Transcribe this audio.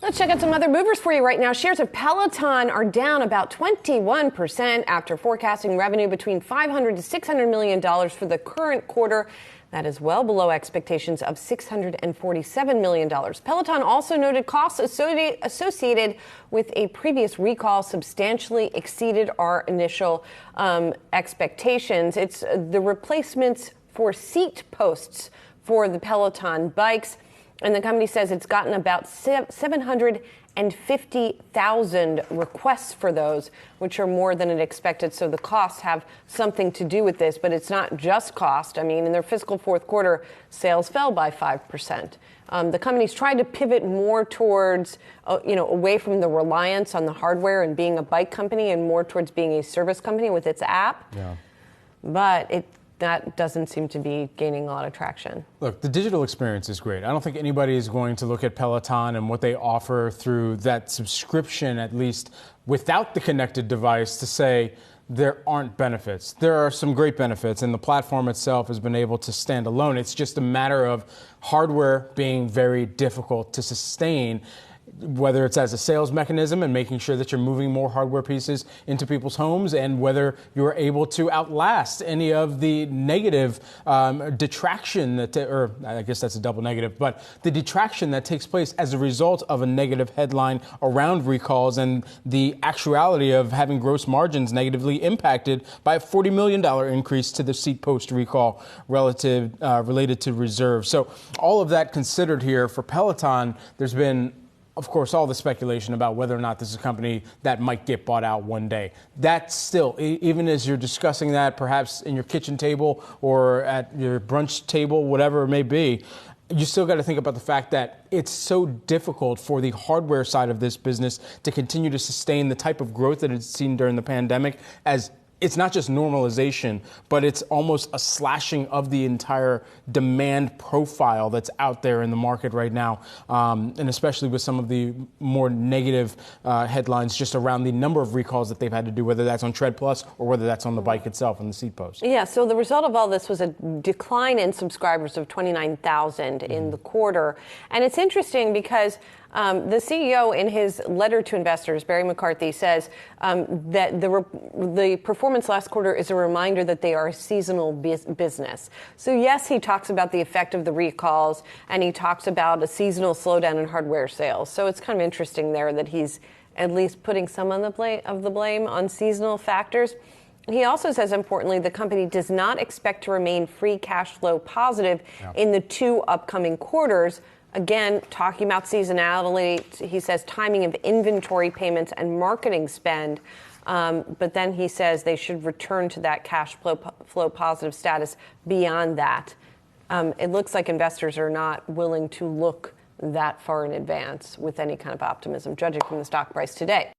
Let's check out some other movers for you right now. Shares of Peloton are down about 21% after forecasting revenue between $500 to $600 million for the current quarter. That is well below expectations of $647 million. Peloton also noted costs associated with a previous recall substantially exceeded our initial expectations. It's the replacements for seat posts for the Peloton bikes. And the company says it's gotten about 750,000 requests for those, which are more than it expected. So the costs have something to do with this, but it's not just cost. I mean, in their fiscal fourth quarter, sales fell by 5%. The company's tried to pivot more towards, away from the reliance on the hardware and being a bike company and more towards being a service company with its app. Yeah. But that doesn't seem to be gaining a lot of traction. Look, the digital experience is great. I don't think anybody is going to look at Peloton and what they offer through that subscription, at least without the connected device, to say there aren't benefits. There are some great benefits, and the platform itself has been able to stand alone. It's just a matter of hardware being very difficult to sustain, whether it's as a sales mechanism and making sure that you're moving more hardware pieces into people's homes, and whether you're able to outlast any of the negative detraction or I guess that's a double negative, but the detraction that takes place as a result of a negative headline around recalls and the actuality of having gross margins negatively impacted by a $40 million increase to the seat post recall related to reserve. So all of that considered here for Peloton, there's been, of course, all the speculation about whether or not this is a company that might get bought out one day. That's still, even as you're discussing that, perhaps in your kitchen table or at your brunch table, whatever it may be, you still got to think about the fact that it's so difficult for the hardware side of this business to continue to sustain the type of growth that it's seen during the pandemic, as it's not just normalization, but it's almost a slashing of the entire demand profile that's out there in the market right now, and especially with some of the more negative headlines just around the number of recalls that they've had to do, whether that's on Tread Plus or whether that's on the bike itself and the seat post. Yeah, so the result of all this was a decline in subscribers of 29,000 in the quarter. And it's interesting because the CEO, in his letter to investors, Barry McCarthy, says that the performance last quarter is a reminder that they are a seasonal business. So yes, he talks about the effect of the recalls, and he talks about a seasonal slowdown in hardware sales. So it's kind of interesting there that he's at least putting some of the blame on seasonal factors. He also says, importantly, the company does not expect to remain free cash flow positive in the two upcoming quarters. Again, talking about seasonality, he says timing of inventory payments and marketing spend. But then he says they should return to that cash flow positive status beyond that. It looks like investors are not willing to look that far in advance with any kind of optimism, judging from the stock price today.